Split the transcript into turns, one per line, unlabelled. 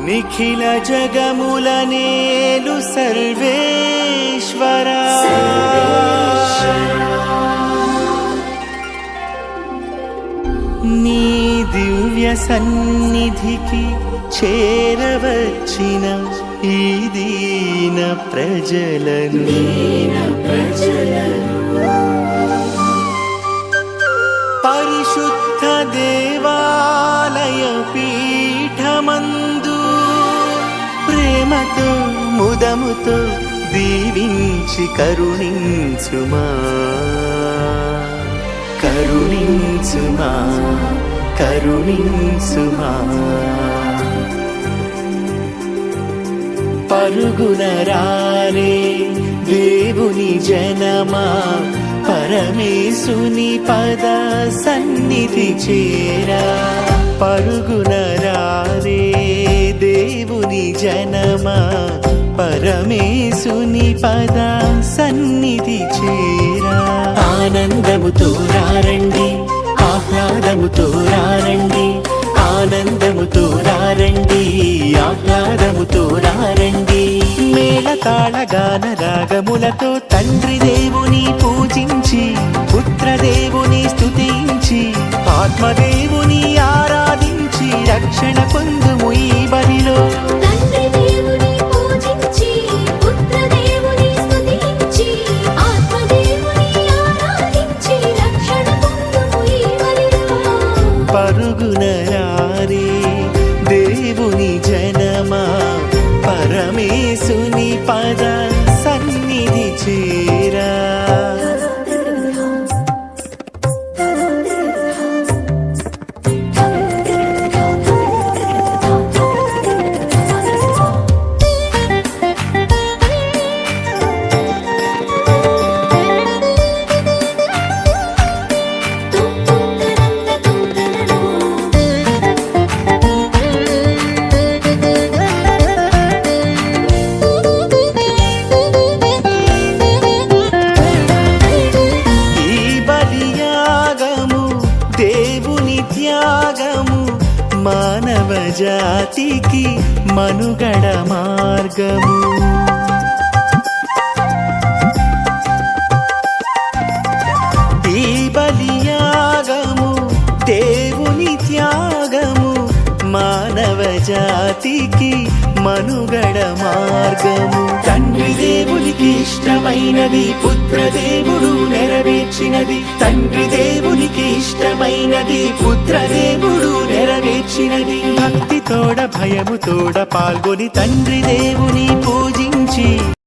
నిఖిల జగముల నేలు సర్వేశ్వరా నీ దివ్య సన్నిధికి చేరవచ్చిన ఈ దీన ప్రజలను పరిశుద్ధ దేవాలయ పీఠమందు ప్రేమతో ముదముతో దీవించి కరుణించుమా కరుణించుమా కరుణించుమా పరుగున రారే దేవుని జనమా పరమేశుని పద సన్నిధి చేరా పరుగున రారే దేవుని జనమా పరమేశుని పద సన్నిధి చేరా ఆనందముతో రండి ఆహ్లాదముతో రండి ఆనందముతో రండి ఆహ్లాదముతో రండి మేళతాళ గాన రాగములతో తండ్రి దేవుని పూజించి పుత్రదేవుని స్తుతించి ఆత్మదేవుని ఆరాధించి రక్షణ పొందుము ఈ బలిలో పరుగున రారే దేవుని జనమా పరమేశుని పద సన్నిధి చేరా మానవ జాతికి మనుగడ మార్గము ఈ బలియాగము దేవుని త్యాగము మానవ జాతికి మనుగడ మార్గము తండ్రి దేవునికి ఇష్టమైనది పుత్రదేవుడు నెరవేర్చినది తండ్రి దేవునికి ఇష్టమైనది పుత్రదేవుడు నెరవేర్చినది భక్తితోడ భయముతోడ పాల్గొని తండ్రి దేవుని పూజించి